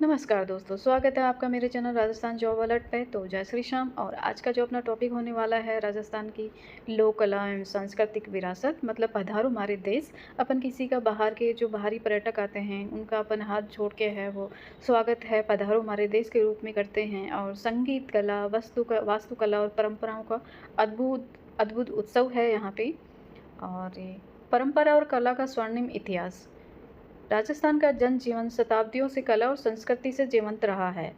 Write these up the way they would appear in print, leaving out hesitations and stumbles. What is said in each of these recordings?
नमस्कार दोस्तों, स्वागत है आपका मेरे चैनल राजस्थान जॉब अलर्ट पे। तो जय श्री श्याम। और आज का जो अपना टॉपिक होने वाला है राजस्थान की लोक कला एवं सांस्कृतिक विरासत, मतलब पधारो हमारे देश। अपन किसी का बाहर के जो बाहरी पर्यटक आते हैं उनका अपन हाथ जोड़ के है वो स्वागत है पधारो हमारे देश के रूप में करते हैं। और संगीत कला, वास्तुकला और परंपराओं का अद्भुत अद्भुत उत्सव है यहाँ पे। और ये परंपरा और कला का स्वर्णिम इतिहास। राजस्थान का जनजीवन शताब्दियों से कला और संस्कृति से जीवंत रहा है।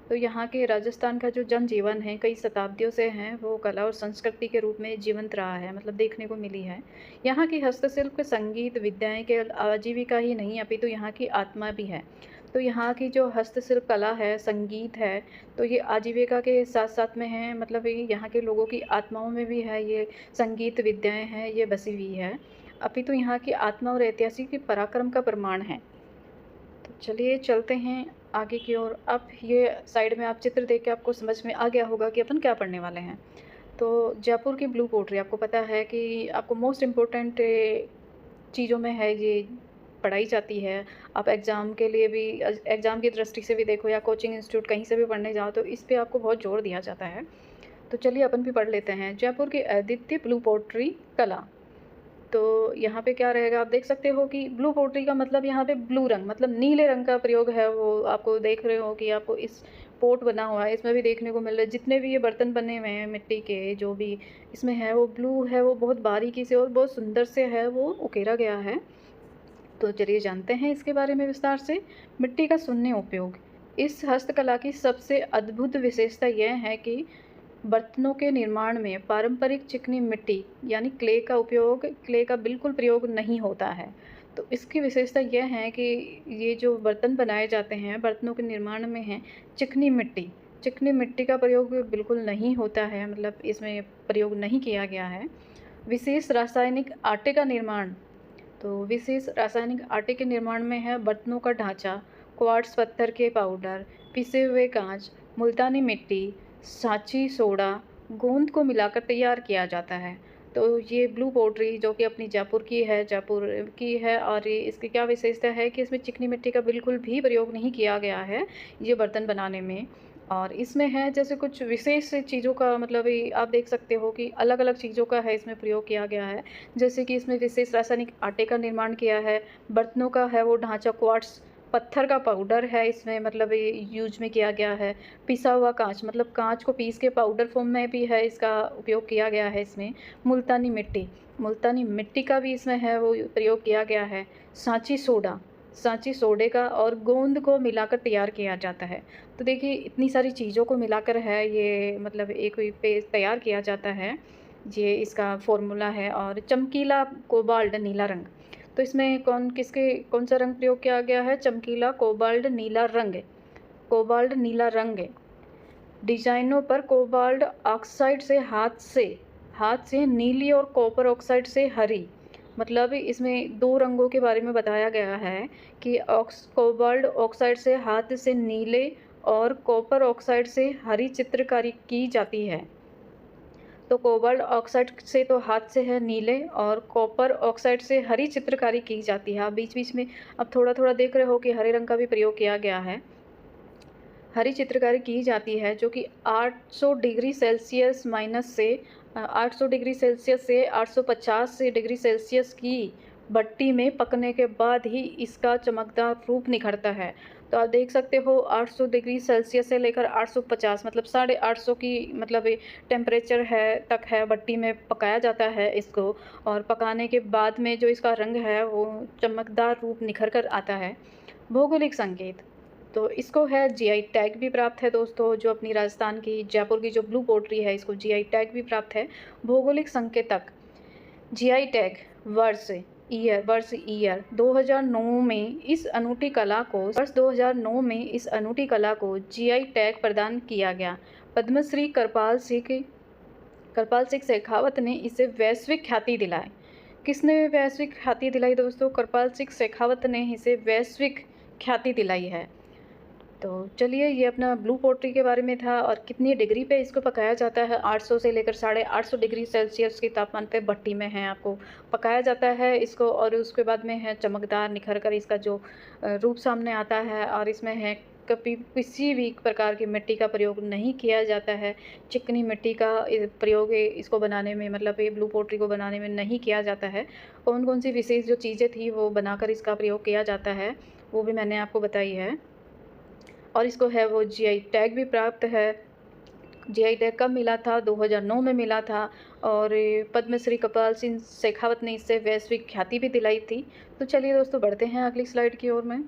तो यहाँ के राजस्थान का जो जनजीवन है कई शताब्दियों से है वो कला और संस्कृति के रूप में जीवंत रहा है, मतलब देखने को मिली है। यहाँ की हस्तशिल्प, संगीत, विद्याएं केवल आजीविका ही नहीं अपितु यहाँ की आत्मा भी है। तो यहाँ की जो हस्तशिल्प कला है, संगीत है, तो ये आजीविका के साथ साथ में है, मतलब ये यहाँ के लोगों की आत्माओं में भी है। ये संगीत विद्याएं हैं, ये बसी हुई है अपितु यहाँ की आत्मा और ऐतिहासिक पराक्रम का प्रमाण है। तो चलिए चलते हैं आगे की ओर। अब ये साइड में आप चित्र देख के आपको समझ में आ गया होगा कि अपन क्या पढ़ने वाले हैं। तो जयपुर की ब्लू पोट्री, आपको पता है कि आपको मोस्ट इम्पोर्टेंट चीज़ों में है ये पढ़ाई जाती है। आप एग्ज़ाम के लिए भी, एग्ज़ाम की दृष्टि से भी देखो या कोचिंग इंस्टीट्यूट कहीं से भी पढ़ने जाओ तो इस पे आपको बहुत जोर दिया जाता है। तो चलिए अपन भी पढ़ लेते हैं। जयपुर की अद्वितीय ब्लू पोट्री कला। तो यहाँ पे क्या रहेगा, आप देख सकते हो कि ब्लू पोट्री का मतलब यहाँ पे ब्लू रंग, मतलब नीले रंग का प्रयोग है। वो आपको देख रहे हो कि आपको इस पोट बना हुआ है, इसमें भी देखने को मिल रहा है। जितने भी ये बर्तन बने हुए हैं मिट्टी के, जो भी इसमें है वो ब्लू है, वो बहुत बारीकी से और बहुत सुंदर से है वो उकेरा गया है। तो चलिए जानते हैं इसके बारे में विस्तार से। मिट्टी का शून्य उपयोग। इस हस्तकला की सबसे अद्भुत विशेषता यह है कि बर्तनों के निर्माण में पारंपरिक चिकनी मिट्टी यानी क्ले का बिल्कुल प्रयोग नहीं होता है। तो इसकी विशेषता यह है कि ये जो बर्तन बनाए जाते हैं, बर्तनों के निर्माण में है चिकनी मिट्टी का प्रयोग बिल्कुल नहीं होता है, मतलब इसमें प्रयोग नहीं किया गया है। विशेष रासायनिक आटे का निर्माण। तो विशेष रासायनिक आटे के निर्माण में है बर्तनों का ढांचा, क्वार्ट्स पत्थर के पाउडर, पिसे हुए कांच, मुल्तानी मिट्टी, सांची सोडा, गोंद को मिलाकर तैयार किया जाता है। तो ये ब्लू पोट्री जो कि अपनी जयपुर की है। और ये इसकी क्या विशेषता है कि इसमें चिकनी मिट्टी का बिल्कुल भी प्रयोग नहीं किया गया है ये बर्तन बनाने में। और इसमें है जैसे कुछ विशेष चीज़ों का, मतलब ये आप देख सकते हो कि अलग अलग चीज़ों का है इसमें प्रयोग किया गया है। जैसे कि इसमें विशेष रासायनिक आटे का निर्माण किया है, बर्तनों का है वो ढांचा क्वार्ट्स पत्थर का पाउडर है इसमें, मतलब ये यूज में किया गया है। पिसा हुआ कांच, मतलब कांच को पीस के पाउडर फॉर्म में भी है इसका उपयोग किया गया है इसमें। मुल्तानी मिट्टी का भी इसमें है वो प्रयोग किया गया है। सांची सोडे का और गोंद को मिलाकर तैयार किया जाता है। तो देखिए इतनी सारी चीज़ों को मिलाकर है ये, मतलब एक पेस्ट तैयार किया जाता है। ये इसका फॉर्मूला है। और चमकीला कोबाल्ट नीला रंग। तो इसमें कौन सा रंग प्रयोग किया गया है? चमकीला कोबाल्ट नीला रंग है। डिजाइनों पर कोबाल्ट ऑक्साइड से हाथ से नीली और कॉपर ऑक्साइड से हरी, मतलब इसमें दो रंगों के बारे में बताया गया है कि कोबाल्ट ऑक्साइड से हाथ से नीले और कॉपर ऑक्साइड से हरी चित्रकारी की जाती है। तो कोबाल्ट ऑक्साइड से तो हाथ से है नीले और कॉपर ऑक्साइड से हरी चित्रकारी की जाती है। आप बीच बीच में अब थोड़ा थोड़ा देख रहे हो कि हरे रंग का भी प्रयोग किया गया है। हरी चित्रकारी की जाती है जो कि 800 डिग्री सेल्सियस माइनस से 800 डिग्री सेल्सियस से 850 डिग्री सेल्सियस की भट्टी में पकने के बाद ही इसका चमकदार रूप निखरता है। तो आप देख सकते हो 800 डिग्री सेल्सियस से लेकर 850, मतलब 850 की, मतलब टेम्परेचर है तक है भट्टी में पकाया जाता है इसको। और पकाने के बाद में जो इसका रंग है वो चमकदार रूप निखर कर आता है। भौगोलिक संकेत। तो इसको है जीआई टैग भी प्राप्त है दोस्तों। जो अपनी राजस्थान की जयपुर की जो ब्लू पोट्री है इसको जीआई टैग भी प्राप्त है। भौगोलिक संकेतक। जीआई टैग वर्ष ईयर 2009 में इस अनूठी कला को जीआई टैग प्रदान किया गया। पद्मश्री कृपाल सिंह शेखावत ने इसे वैश्विक ख्याति दिलाई। किसने वैश्विक ख्याति दिलाई दोस्तों? कृपाल सिंह शेखावत ने इसे वैश्विक ख्याति दिलाई है। तो चलिए ये अपना ब्लू पोट्री के बारे में था। और कितनी डिग्री पे इसको पकाया जाता है? 800 से लेकर 850 डिग्री सेल्सियस के तापमान पे भट्टी में है आपको पकाया जाता है इसको। और उसके बाद में है चमकदार निखर कर इसका जो रूप सामने आता है। और इसमें है कभी किसी भी प्रकार की मिट्टी का प्रयोग नहीं किया जाता है। चिकनी मिट्टी का प्रयोग इसको बनाने में, मतलब ये ब्लू पोट्री को बनाने में नहीं किया जाता है। कौन-कौन सी विशेष जो चीज़ें थी वो बनाकर इसका प्रयोग किया जाता है, वो भी मैंने आपको बताई है। और इसको है वो जीआई टैग भी प्राप्त है। जीआई टैग कब मिला था? 2009 में मिला था। और पद्मश्री कपाल सिंह शेखावत ने इससे वैश्विक ख्याति भी दिलाई थी। तो चलिए दोस्तों, बढ़ते हैं अगली स्लाइड की ओर में।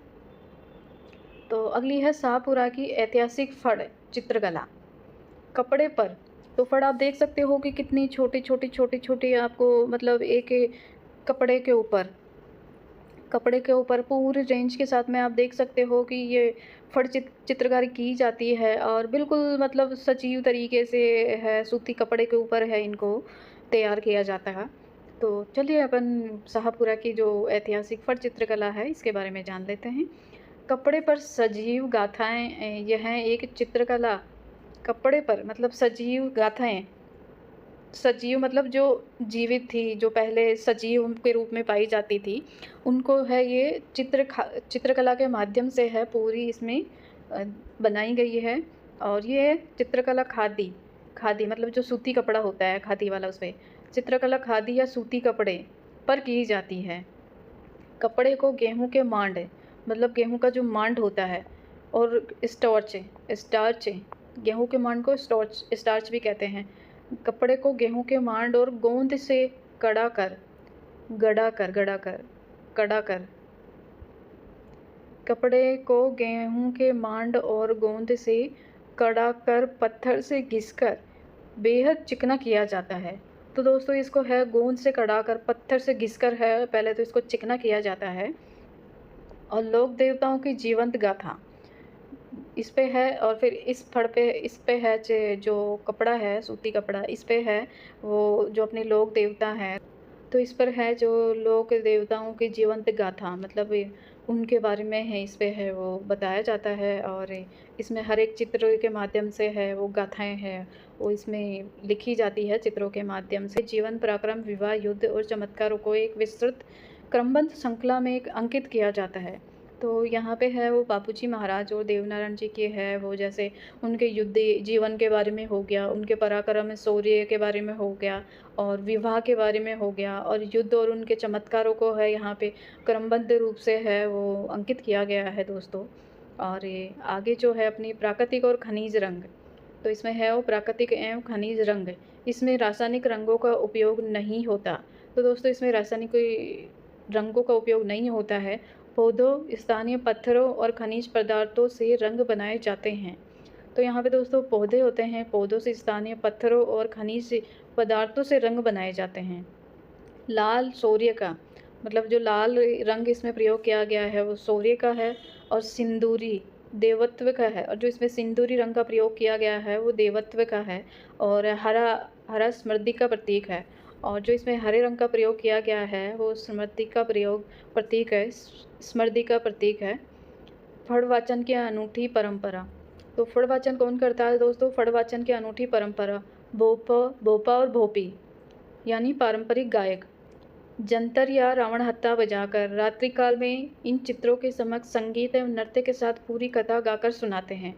तो अगली है शाहपुरा की ऐतिहासिक फड़ चित्रकला कपड़े पर। तो फड़ आप देख सकते हो कि कितनी छोटी-छोटी आपको, मतलब एक कपड़े के ऊपर पूरी रेंज के साथ में आप देख सकते हो कि ये फड़ चित्रकारी की जाती है। और बिल्कुल मतलब सजीव तरीके से है, सूती कपड़े के ऊपर है इनको तैयार किया जाता है। तो चलिए अपन शाहपुरा की जो ऐतिहासिक फड़ चित्रकला है इसके बारे में जान लेते हैं। कपड़े पर सजीव गाथाएँ, यह एक चित्रकला कपड़े पर, मतलब सजीव गाथाएँ, सजीव मतलब जो जीवित थी, जो पहले सजीव के रूप में पाई जाती थी, उनको है ये चित्रकला के माध्यम से है पूरी इसमें बनाई गई है। और ये चित्रकला खादी खादी मतलब जो सूती कपड़ा होता है खादी वाला, उसपे चित्रकला खादी या सूती कपड़े पर की जाती है। कपड़े को गेहूँ के मांड, मतलब गेहूँ का जो मांड होता है, और स्टार्च स्टार्च गेहूँ के मांड को स्टार्च भी कहते हैं। कपड़े को गेहूँ के मांड और गोंद से कड़ा कर गड़ा कर गड़ा कर कड़ा कर कपड़े को गेहूँ के मांड और गोंद से कड़ा कर पत्थर से घिसकर बेहद चिकना किया जाता है। तो दोस्तों, इसको है गोंद से कड़ा कर पत्थर से घिसकर है, पहले तो इसको चिकना किया जाता है। और लोक देवताओं की जीवंत गाथा इस पे है। और फिर इस पे है जो कपड़ा है सूती कपड़ा, इस पे है वो जो अपने लोक देवता हैं, तो इस पर है जो लोक देवताओं की जीवंत गाथा, मतलब उनके बारे में है, इस पे है वो बताया जाता है। और इसमें हर एक चित्र के माध्यम से है वो गाथाएं हैं, वो इसमें लिखी जाती है चित्रों के माध्यम से। जीवन पराक्रम विवाह युद्ध और चमत्कारों को एक विस्तृत क्रमबद्ध श्रृंखला में एक अंकित किया जाता है। तो यहाँ पे है वो बापूजी महाराज और देवनारायण जी के है वो, जैसे उनके युद्ध जीवन के बारे में हो गया, उनके पराक्रम शौर्य के बारे में हो गया, और विवाह के बारे में हो गया, और युद्ध और उनके चमत्कारों को है यहाँ पे क्रमबद्ध रूप से है वो अंकित किया गया है दोस्तों। और ये आगे जो है अपनी प्राकृतिक और खनिज रंग, तो इसमें है वो प्राकृतिक एवं खनिज रंग, इसमें रासायनिक रंगों का उपयोग नहीं होता। तो दोस्तों, इसमें रासायनिक कोई रंगों का उपयोग नहीं होता है। पौधों, स्थानीय पत्थरों और खनिज पदार्थों से रंग बनाए जाते हैं। तो यहाँ पे दोस्तों पौधे होते हैं, पौधों से स्थानीय पत्थरों और खनिज पदार्थों से रंग बनाए जाते हैं। लाल शौर्य का, मतलब जो लाल रंग इसमें प्रयोग किया गया है वो शौर्य का है। और सिंदूरी देवत्व का है, और जो इसमें सिंदूरी रंग का प्रयोग किया गया है वो देवत्व का है। और हरा हरा समृद्धि का प्रतीक है। और जो इसमें हरे रंग का प्रयोग किया गया है वो समृद्धि का प्रतीक है, समृद्धि का प्रतीक है। फड़ वाचन की अनूठी परंपरा। तो फड़ वाचन कौन करता है दोस्तों? फड़ वाचन की अनूठी परंपरा भोपा और भोपी यानी पारंपरिक गायक जंतर या रावण हत्था बजाकर रात्रिकाल में इन चित्रों के समक्ष संगीत एवं नृत्य के साथ पूरी कथा गाकर सुनाते हैं।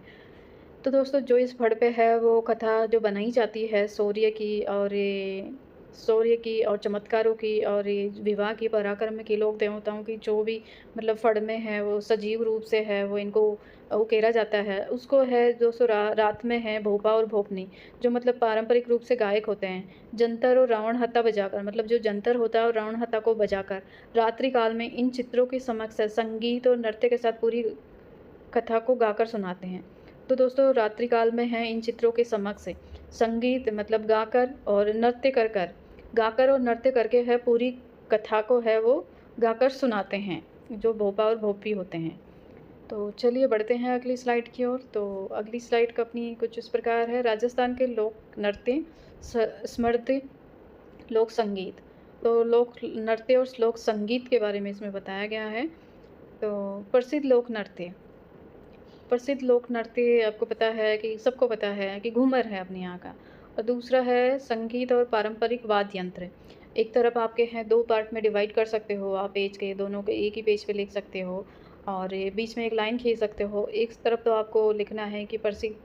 तो दोस्तों, जो इस फड़ पे है वो कथा जो बनाई जाती है शौर्य की और चमत्कारों की और ये विवाह की पराक्रम की, लोक देवताओं की, जो भी मतलब फड़ में है वो सजीव रूप से है वो इनको उकेरा जाता है, उसको है दोस्तों रात में है भोपा और भोपनी, जो मतलब पारंपरिक रूप से गायक होते हैं, जंतर और रावण हत्था बजाकर, मतलब जो जंतर होता है और रावण हत्था को बजाकर रात्रि काल में इन चित्रों के समक्ष संगीत और नृत्य के साथ पूरी कथा को गाकर सुनाते हैं। तो दोस्तों, रात्रि काल में है इन चित्रों के समक्ष संगीत मतलब गाकर और नृत्य करके है पूरी कथा को है वो गाकर सुनाते हैं, जो भोपा और भोपी होते हैं। तो चलिए बढ़ते हैं अगली स्लाइड की ओर। तो अगली स्लाइड का अपनी कुछ इस प्रकार है, राजस्थान के लोक नृत्य स्मृति लोक संगीत। तो लोक नृत्य और लोक संगीत के बारे में इसमें बताया गया है। तो प्रसिद्ध लोक नृत्य आपको पता है कि सबको पता है कि घूमर है अपने यहाँ का, और दूसरा है संगीत और पारंपरिक वाद्य यंत्र। एक तरफ आपके हैं, दो पार्ट में डिवाइड कर सकते हो आप पेज के, दोनों के एक ही पेज पे लिख सकते हो। और ये बीच में एक लाइन खींच सकते हो। एक तरफ तो आपको लिखना है कि प्रसिद्ध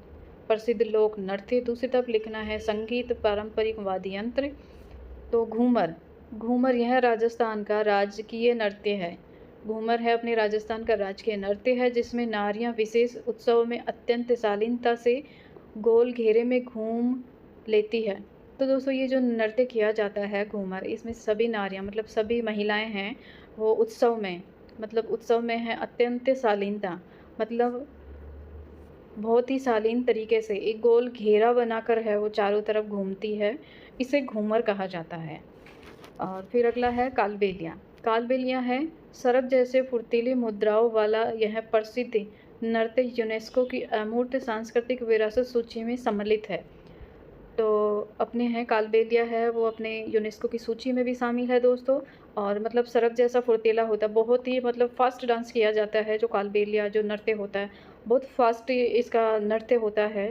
प्रसिद्ध लोक नृत्य, दूसरी तरफ लिखना है संगीत पारंपरिक वाद्य यंत्र। तो घूमर, घूमर यह राजस्थान का राजकीय नृत्य है। घूमर है अपने राजस्थान का राजकीय नृत्य है, जिसमें नारियां विशेष उत्सव में अत्यंत शालीनता से गोल घेरे में घूम लेती है। तो दोस्तों ये जो नृत्य किया जाता है घूमर, इसमें सभी नारियां मतलब सभी महिलाएं हैं वो उत्सव में है अत्यंत शालीनता, मतलब बहुत ही शालीन तरीके से एक गोल घेरा बनाकर है वो चारों तरफ घूमती है। इसे घूमर कहा जाता है। और फिर अगला है कालबेलिया। कालबेलिया है सरप जैसे फुर्तीली मुद्राओं वाला यह प्रसिद्ध नृत्य यूनेस्को की अमूर्त सांस्कृतिक विरासत सूची में सम्मिलित है। तो अपने हैं कालबेलिया है वो अपने यूनेस्को की सूची में भी शामिल है दोस्तों। और मतलब सरप जैसा फुर्तीला होता है, बहुत ही मतलब फास्ट डांस किया जाता है। जो कालबेलिया जो नृत्य होता है बहुत फास्ट इसका नृत्य होता है।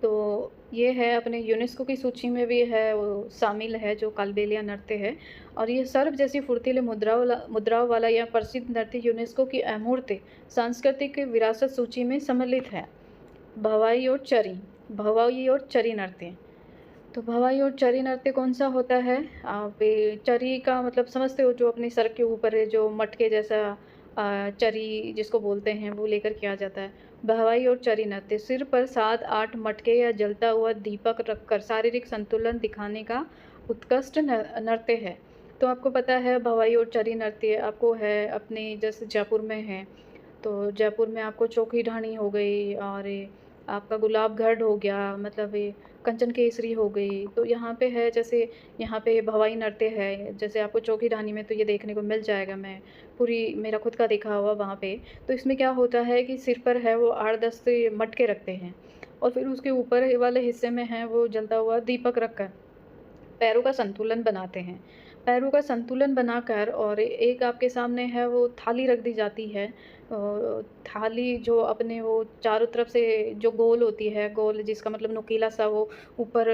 तो ये है अपने यूनेस्को की सूची में भी है वो शामिल है जो कालबेलिया नृत्य है। और ये सर्प जैसी फुर्तीले मुद्राओं वाला यह प्रसिद्ध नृत्य यूनेस्को की अमूर्त सांस्कृतिक विरासत सूची में सम्मिलित है। भवाई और चरी, भवाई और चरी नृत्य। तो भवाई और चरी नृत्य कौन सा होता है? आप चरी का मतलब समझते हो, जो अपने सर के ऊपर है जो मटके जैसा चरी जिसको बोलते हैं वो लेकर किया जाता है। भवाई और चरी नृत्य सिर पर 7-8 मटके या जलता हुआ दीपक रखकर शारीरिक संतुलन दिखाने का उत्कृष्ट नृत्य है। तो आपको पता है भवाई और चरी नृत्य आपको है अपने जैसे जयपुर में है। तो जयपुर में आपको चौकी ढाणी हो गई और आपका गुलाबगढ़ हो गया, मतलब ये कंचन केसरी हो गई। तो यहाँ पे है जैसे यहाँ पे भवाई नृत्य है, जैसे आपको चौकी ढाणी में तो ये देखने को मिल जाएगा। मैं पूरी मेरा खुद का देखा हुआ वहाँ पे। तो इसमें क्या होता है कि सिर पर है वो 8-10 मटके रखते हैं और फिर उसके ऊपर वाले हिस्से में है वो जलता हुआ दीपक रखकर पैरों का संतुलन बनाते हैं। पैरों का संतुलन बनाकर और एक आपके सामने है वो थाली रख दी जाती है। थाली जो अपने वो चारों तरफ से जो गोल होती है, गोल जिसका मतलब नुकीला सा वो ऊपर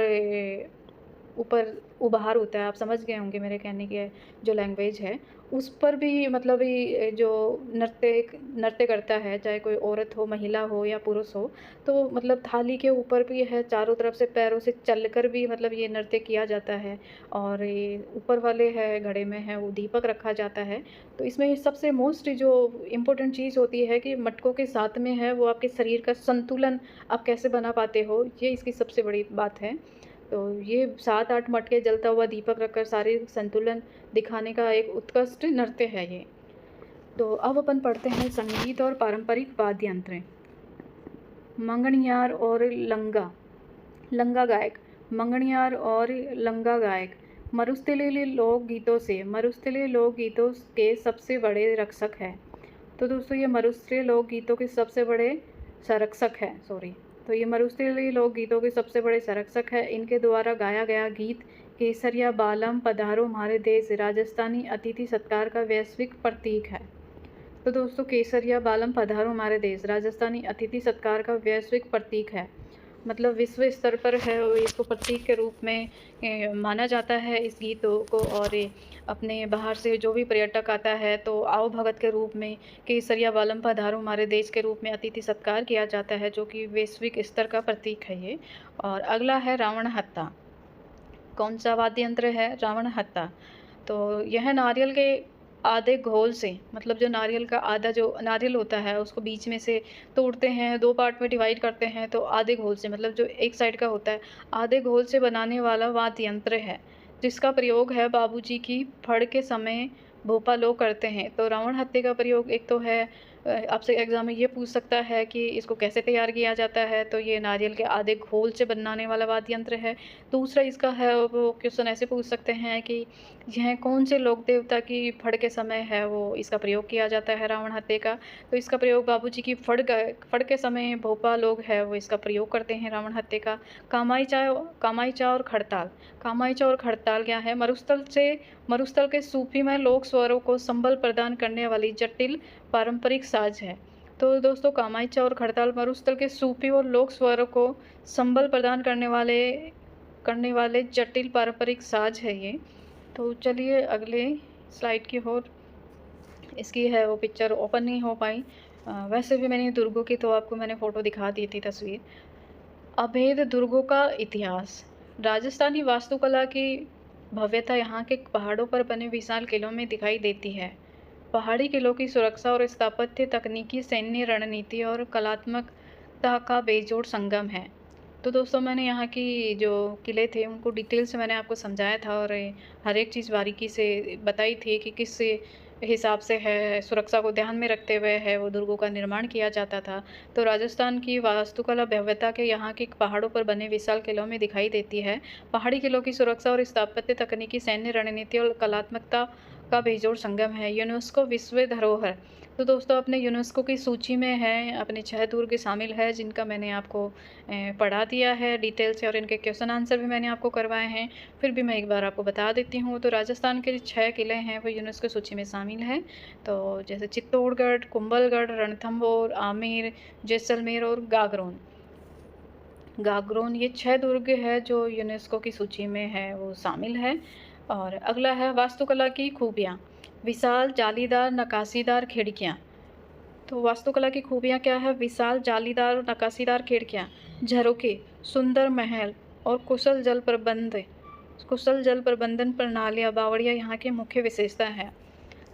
ऊपर उभार होता है। आप समझ गए होंगे मेरे कहने के जो लैंग्वेज है। उस पर भी मतलब ये जो नृत्य करता है, चाहे कोई औरत हो, महिला हो या पुरुष हो, तो मतलब थाली के ऊपर भी है चारों तरफ से पैरों से चलकर भी मतलब ये नृत्य किया जाता है। और ये ऊपर वाले है घड़े में है वो दीपक रखा जाता है। तो इसमें सबसे मोस्ट जो इम्पोर्टेंट चीज़ होती है कि मटकों के साथ में है वो आपके शरीर का संतुलन आप कैसे बना पाते हो, ये इसकी सबसे बड़ी बात है। तो ये 7-8 मटके जलता हुआ दीपक रखकर शारीरिक संतुलन दिखाने का एक उत्कृष्ट नृत्य है ये। तो अब अपन पढ़ते हैं संगीत और पारंपरिक वाद्य यंत्र। मंगनियार और लंगा, लंगा गायक, मंगनियार और लंगा गायक मरुस्थलीय लोकगीतों के सबसे बड़े रक्षक है। तो दोस्तों ये मरुस्थलीय लोकगीतों के सबसे बड़े संरक्षक है, तो ये मरुस्थलीय लोकगीतों के सबसे बड़े संरक्षक है। इनके द्वारा गाया गया गीत केसरिया बालम पधारो हमारे देश राजस्थानी अतिथि सत्कार का वैश्विक प्रतीक है। तो दोस्तों केसरिया बालम पधारो हमारे देश राजस्थानी अतिथि सत्कार का वैश्विक प्रतीक है, मतलब विश्व स्तर पर है वो इसको प्रतीक के रूप में माना जाता है इस गीतों को। और अपने बाहर से जो भी पर्यटक आता है तो आओ भगत के रूप में केसरिया बालम पधारो हमारे देश के रूप में अतिथि सत्कार किया जाता है, जो कि वैश्विक स्तर का प्रतीक है ये। और अगला है रावण हत्ता। कौन सा वाद्य यंत्र है? रावण हत्ता। तो यह नारियल के आधे घोल से, मतलब जो नारियल का आधा जो नारियल होता है उसको बीच में से तोड़ते हैं, 2 पार्ट में डिवाइड करते हैं। तो आधे घोल से मतलब जो एक साइड का होता है, आधे घोल से बनाने वाला वाद्य यंत्र है, जिसका प्रयोग है बाबूजी की फड़ के समय भोपा लोग करते हैं। तो रावण हत्ते का प्रयोग एक तो है आपसे एग्जाम में ये पूछ सकता है कि इसको कैसे तैयार किया जाता है। तो ये नारियल के आधे घोल से बनाने वाला वाद्य यंत्र है। दूसरा इसका है वो क्वेश्चन ऐसे पूछ सकते हैं कि यह कौन से लोक देवता की फड़ के समय है वो इसका प्रयोग किया जाता है रावण हत्ते का। तो इसका प्रयोग बाबूजी की फड़ के समय भोपा लोग है वो इसका प्रयोग करते हैं रावण हत्ते का। कामाईचा और खड़ताल। कामाईचा और खड़ताल क्या है? मरुस्थल के सूफी में लोक स्वरों को संबल प्रदान करने वाली जटिल पारंपरिक साज है। तो दोस्तों कामाईचा और खड़ताल मरुस्थल के सूफी और लोक स्वरों को संबल प्रदान करने वाले जटिल पारंपरिक साज है ये। तो चलिए अगले स्लाइड की ओर। इसकी है वो पिक्चर ओपन नहीं हो पाई। वैसे भी मैंने दुर्गों की तो आपको मैंने फ़ोटो दिखा दी थी, तस्वीर। अभेद दुर्गों का इतिहास। राजस्थानी वास्तुकला की भव्यता यहाँ के पहाड़ों पर बने विशाल किलों में दिखाई देती है। पहाड़ी किलों की सुरक्षा और स्थापत्य तकनीकी, सैन्य रणनीति और कलात्मकता का बेजोड़ संगम है। तो दोस्तों, मैंने यहाँ की जो किले थे उनको डिटेल से मैंने आपको समझाया था और हर एक चीज़ बारीकी से बताई थी कि किस हिसाब से है, सुरक्षा को ध्यान में रखते हुए है वो दुर्गों का निर्माण किया जाता था। तो राजस्थान की वास्तुकला भव्यता के यहाँ के पहाड़ों पर बने विशाल किलों में दिखाई देती है। पहाड़ी किलों की सुरक्षा और स्थापत्य तकनीकी, सैन्य रणनीति और कलात्मकता का बेजोड़ संगम है। यूनेस्को विश्व धरोहर। तो दोस्तों, अपने यूनेस्को की सूची में है, अपने 6 दुर्ग शामिल है जिनका मैंने आपको पढ़ा दिया है डिटेल से, और इनके क्वेश्चन आंसर भी मैंने आपको करवाए हैं। फिर भी मैं एक बार आपको बता देती हूँ। तो राजस्थान के 6 किले हैं वो यूनेस्को सूची में शामिल हैं। तो जैसे चित्तौड़गढ़, कुंभलगढ़, रणथंभौर, आमेर, जैसलमेर और गागरोन। गागरोन, ये 6 दुर्ग है जो यूनेस्को की सूची में है वो शामिल है। और अगला है वास्तुकला की खूबियाँ। विशाल जालीदार नक्काशीदार खिड़कियाँ। तो वास्तुकला की खूबियाँ क्या है? विशाल जालीदार नक्काशीदार खिड़कियाँ, झरोखे, सुंदर महल और कुशल जल प्रबंधन प्रणालियाँ, बावड़ियाँ यहाँ की मुख्य विशेषता है।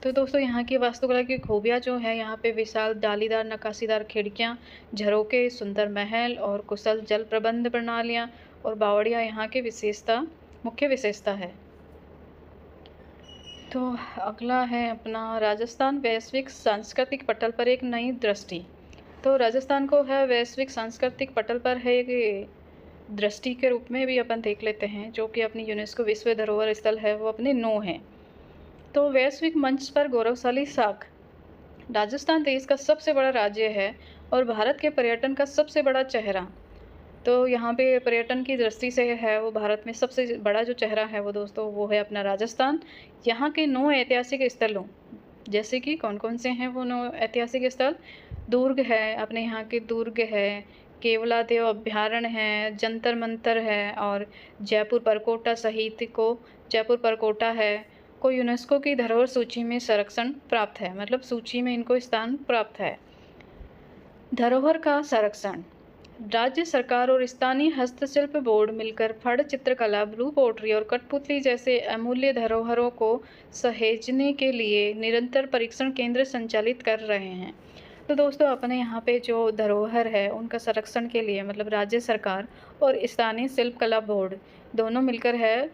तो दोस्तों, यहाँ की वास्तुकला की खूबियाँ जो है, यहाँ पे विशाल जालीदार नक्काशीदार खिड़कियाँ, झरोके, सुंदर महल और कुशल जल प्रबंध प्रणालियाँ और बावड़ियाँ यहाँ की मुख्य विशेषता है। तो अगला है अपना राजस्थान वैश्विक सांस्कृतिक पटल पर एक नई दृष्टि। तो राजस्थान को है वैश्विक सांस्कृतिक पटल पर है एक दृष्टि के रूप में भी अपन देख लेते हैं, जो कि अपनी यूनेस्को विश्व धरोहर स्थल है वो अपने 9 है। तो वैश्विक मंच पर गौरवशाली साख। राजस्थान देश का सबसे बड़ा राज्य है और भारत के पर्यटन का सबसे बड़ा चेहरा। तो यहाँ पे पर्यटन की दृष्टि से है वो भारत में सबसे बड़ा जो चेहरा है वो दोस्तों वो है अपना राजस्थान। यहाँ के 9 ऐतिहासिक स्थलों, जैसे कि कौन कौन से हैं वो 9 ऐतिहासिक स्थल? दुर्ग है, अपने यहाँ के दुर्ग है, केवलादेव अभ्यारण्य है, जंतर मंतर है और जयपुर परकोटा है को यूनेस्को की धरोहर सूची में संरक्षण प्राप्त है, मतलब सूची में इनको स्थान प्राप्त है। धरोहर का संरक्षण। राज्य सरकार और स्थानीय हस्तशिल्प बोर्ड मिलकर फड़ चित्रकला, ब्लू पोट्री और कठपुतली जैसे अमूल्य धरोहरों को सहेजने के लिए निरंतर परीक्षण केंद्र संचालित कर रहे हैं। तो दोस्तों, अपने यहाँ पे जो धरोहर है उनका संरक्षण के लिए मतलब राज्य सरकार और स्थानीय शिल्पकला बोर्ड दोनों मिलकर है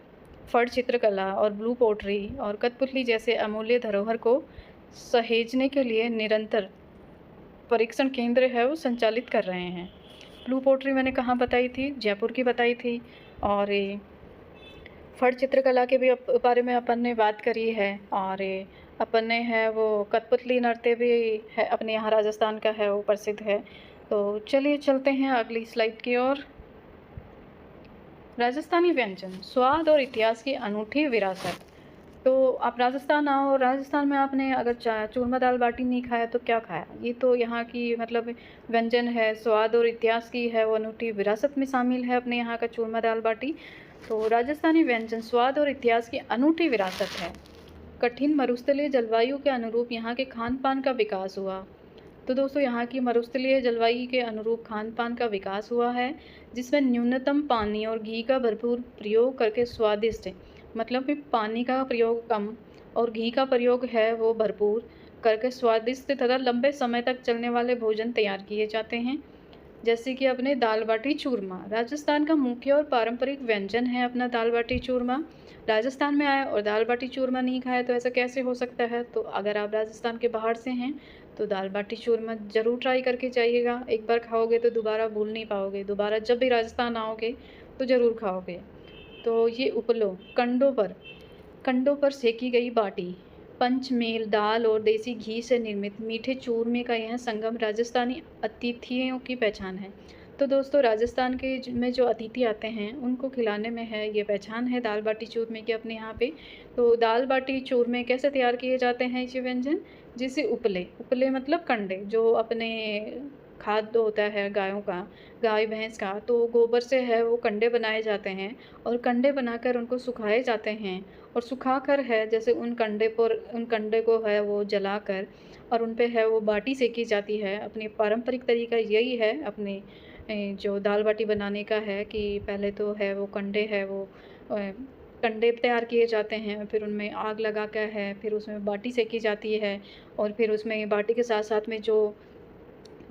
फड़ चित्रकला और ब्लू पोट्री और कठपुतली जैसे अमूल्य धरोहर को सहेजने के लिए निरंतर परीक्षण केंद्र है वो संचालित कर रहे हैं। ब्लू पोट्री मैंने कहाँ बताई थी? जयपुर की बताई थी। और फड़ चित्रकला के भी बारे में अपन ने बात करी है। और अपन ने है वो कठपुतली नृत्य भी है अपने यहाँ राजस्थान का है वो प्रसिद्ध है। तो चलिए चलते हैं अगली स्लाइड की ओर। राजस्थानी व्यंजन, स्वाद और इतिहास की अनूठी विरासत। तो आप राजस्थान आओ, राजस्थान में आपने अगर चूरमा दाल बाटी नहीं खाया तो क्या खाया? ये तो यहाँ की मतलब व्यंजन है, स्वाद और इतिहास की है वो अनूठी विरासत में शामिल है अपने यहाँ का चूरमा दाल बाटी। तो राजस्थानी व्यंजन स्वाद और इतिहास की अनूठी विरासत है। कठिन मरुस्थलीय जलवायु के अनुरूप यहाँ के खान पान का विकास हुआ। तो दोस्तों, यहाँ की मरुस्थलीय जलवायु के अनुरूप खान पान का विकास हुआ है, जिसमें न्यूनतम पानी और घी का भरपूर प्रयोग करके स्वादिष्ट, मतलब कि पानी का प्रयोग कम और घी का प्रयोग है वो भरपूर करके स्वादिष्ट तथा लंबे समय तक चलने वाले भोजन तैयार किए जाते हैं। जैसे कि अपने दाल बाटी चूरमा, राजस्थान का मुख्य और पारंपरिक व्यंजन है अपना दाल बाटी चूरमा। राजस्थान में आए और दाल बाटी चूरमा नहीं खाए तो ऐसा कैसे हो सकता है? तो अगर आप राजस्थान के बाहर से हैं तो दाल बाटी चूरमा ज़रूर ट्राई करके जाइएगा। एक बार खाओगे तो दोबारा भूल नहीं पाओगे, दोबारा जब भी राजस्थान आओगे तो ज़रूर खाओगे। तो ये उपलो, कंडों पर सेकी गई बाटी, पंचमेल दाल और देसी घी से निर्मित मीठे चूरमे का यह संगम राजस्थानी अतिथियों की पहचान है। तो दोस्तों, राजस्थान के में जो अतिथि आते हैं उनको खिलाने में है ये पहचान है दाल बाटी चूरमे की अपने यहाँ पे। तो दाल बाटी चूरमे कैसे तैयार किए जाते हैं ये व्यंजन? जैसे उपले मतलब कंडे, जो अपने खाद होता है गायों का, गाय भैंस का, तो गोबर से है वो कंडे बनाए जाते हैं और कंडे बनाकर उनको सुखाए जाते हैं और सुखाकर है जैसे उन कंडे को है वो जलाकर और उन पे है वो बाटी सेकी जाती है। अपनी पारंपरिक तरीका यही है अपने जो दाल बाटी बनाने का है कि पहले तो है वो कंडे है वो अ, कंडे तैयार किए जाते हैं, फिर उनमें आग लगा कर है, फिर उसमें बाटी सेकी जाती है और फिर उसमें बाटी के साथ-साथ में जो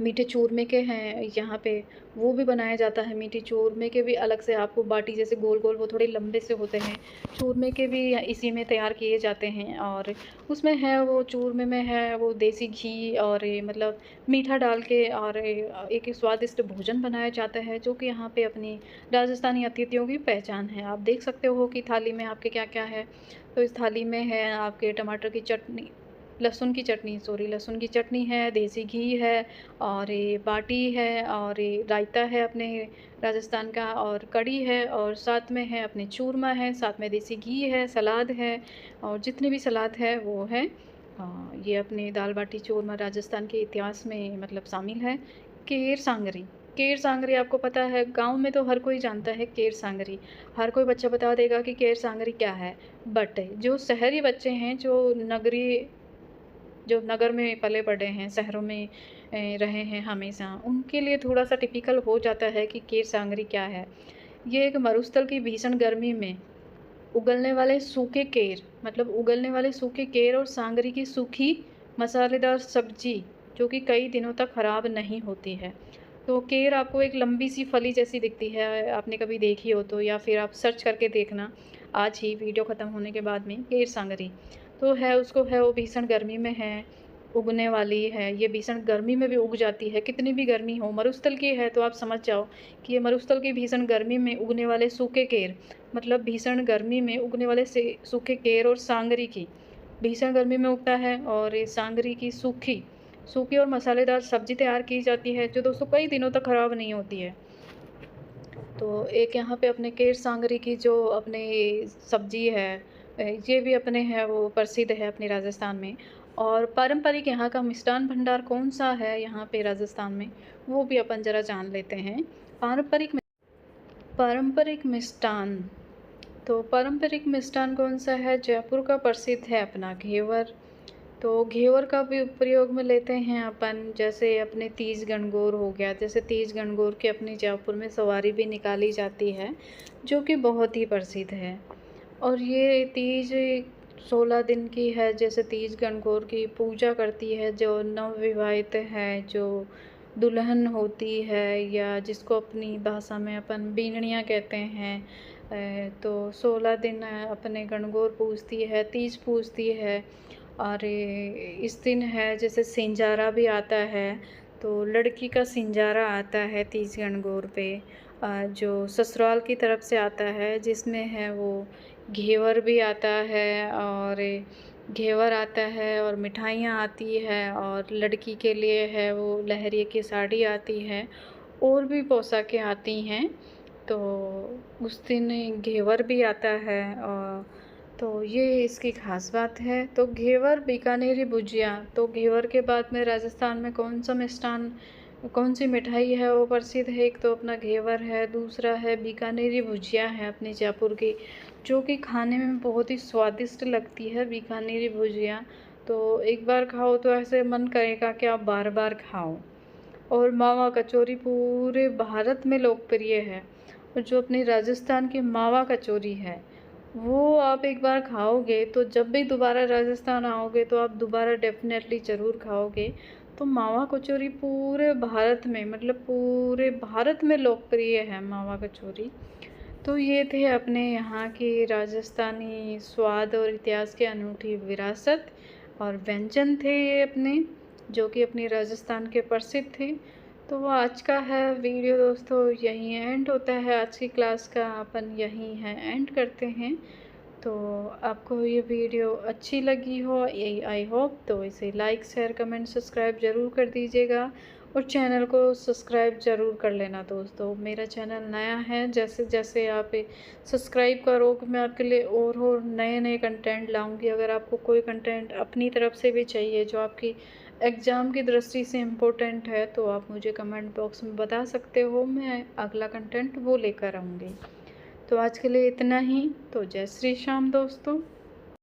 मीठे चूरमे के हैं यहाँ पे वो भी बनाया जाता है। मीठे चूरमे के भी अलग से आपको बाटी जैसे गोल-गोल वो थोड़े लंबे से होते हैं। चूरमे के भी इसी में तैयार किए जाते हैं और उसमें है वो चूरमे में है वो देसी घी और मतलब मीठा डाल के और एक स्वादिष्ट भोजन बनाया जाता है जो कि यहाँ पे अपनी राजस्थानी अतिथियों की पहचान है। आप देख सकते हो कि थाली में आपके क्या-क्या है। तो इस थाली में है आपके टमाटर की चटनी लहसुन की चटनी है, देसी घी है और ये बाटी है और ये रायता है अपने राजस्थान का और कढ़ी है और साथ में है अपने चूरमा है, साथ में देसी घी है, सलाद है और जितने भी सलाद है वो है। ये अपने दाल बाटी चूरमा राजस्थान के इतिहास में मतलब शामिल है। केर सांगरी केर सांगरी आपको पता है, गाँव में तो हर कोई जानता है केर सांगरी। हर कोई बच्चा बता देगा कि केर सांगरी क्या है। बट जो शहरी बच्चे हैं, जो नगर में पले बड़े हैं, शहरों में रहे हैं हमेशा, उनके लिए थोड़ा-सा टिपिकल हो जाता है कि केर सांगरी क्या है। ये एक मरुस्थल की भीषण गर्मी में उगलने वाले सूखे केर मतलब उगलने वाले सूखे केर और सांगरी की सूखी मसालेदार सब्जी, जो कि कई दिनों तक खराब नहीं होती है। तो केर आपको एक लंबी-सी फली जैसी दिखती है, आपने कभी देखी हो तो या फिर आप सर्च करके देखना, आज ही वीडियो ख़त्म होने के बाद में केर सांगरी। तो है उसको है वो भीषण गर्मी में है, उगने वाली है, ये भीषण गर्मी में भी उग जाती है, कितनी भी गर्मी हो। मरुस्थल की है तो आप समझ जाओ कि ये मरुस्थल की भीषण गर्मी में उगने वाले सूखे केर मतलब भीषण गर्मी में उगने वाले से सूखे केर और सांगरी की भीषण गर्मी में उगता है और ये सांगरी की सूखी सूखी और मसालेदार सब्ज़ी तैयार की जाती है, जो दोस्तों कई दिनों तक ख़राब नहीं होती है। तो एक यहाँ पे अपने केर सांगरी की जो अपने सब्ज़ी है ये भी अपने है वो प्रसिद्ध है अपने राजस्थान में। और पारंपरिक यहाँ का मिष्ठान भंडार कौन-सा है यहाँ पे राजस्थान में, वो भी अपन ज़रा जान लेते हैं। पारंपरिक पारंपरिक मिष्ठान तो पारंपरिक मिष्ठान कौन-सा है? जयपुर का प्रसिद्ध है अपना घेवर। तो घेवर का भी प्रयोग में लेते हैं अपन, जैसे अपने तीज गणगौर हो गया, जैसे तीज गणगौर की अपने जयपुर में सवारी भी निकाली जाती है, जो कि बहुत ही प्रसिद्ध है। और ये तीज 16 दिन की है, जैसे तीज गणगौर की पूजा करती है जो नवविवाहित है, जो दुल्हन होती है या जिसको अपनी भाषा में अपन बीननिया कहते हैं। तो 16 दिन अपने गणगौर पूजती है, तीज पूजती है और इस दिन है जैसे सिंजारा भी आता है, तो लड़की का सिंजारा आता है तीज गणगौर पे जो ससुराल की तरफ से आता है, जिसमें है वो घेवर भी आता है और घेवर आता है और मिठाइयाँ आती है और लड़की के लिए है वो लहरिए की साड़ी आती है और भी पोशाकें आती हैं। तो उस दिन घेवर भी आता है और तो ये इसकी ख़ास बात है। तो घेवर बीकानेरी भुजिया, तो घेवर के बाद में राजस्थान में कौन-सा मिष्ठान कौन-सी मिठाई है वो प्रसिद्ध है? एक तो अपना घेवर है, दूसरा है बीकानेरी भुजिया है अपने जयपुर की, जो कि खाने में बहुत ही स्वादिष्ट लगती है बीकानेरी भुजिया। तो एक बार खाओ तो ऐसे मन करेगा कि आप बार-बार खाओ। और मावा कचौरी पूरे भारत में लोकप्रिय है और जो अपनी राजस्थान की मावा कचौरी है, वो आप एक बार खाओगे तो जब भी दोबारा राजस्थान आओगे तो आप दोबारा डेफ़िनेटली ज़रूर खाओगे। तो मावा कचौरी पूरे भारत में मतलब पूरे भारत में लोकप्रिय है मावा कचौरी। तो ये थे अपने यहाँ की राजस्थानी स्वाद और इतिहास की अनूठी विरासत और व्यंजन थे ये अपने, जो कि अपनी राजस्थान के प्रसिद्ध थे। तो वो आज का है वीडियो दोस्तों, यहीं एंड होता है आज की क्लास का, अपन यहीं है एंड करते हैं। तो आपको ये वीडियो अच्छी लगी हो आई होप, तो इसे लाइक शेयर कमेंट सब्सक्राइब ज़रूर कर दीजिएगा और चैनल को सब्सक्राइब ज़रूर कर लेना दोस्तों। मेरा चैनल नया है, जैसे जैसे आप सब्सक्राइब करोगे मैं आपके लिए और नए नए कंटेंट लाऊंगी। अगर आपको कोई कंटेंट अपनी तरफ से भी चाहिए जो आपकी एग्ज़ाम की दृष्टि से इम्पोर्टेंट है तो आप मुझे कमेंट बॉक्स में बता सकते हो, मैं अगला कंटेंट वो लेकर आऊँगी। तो आज के लिए इतना ही। तो जय श्री श्याम दोस्तों।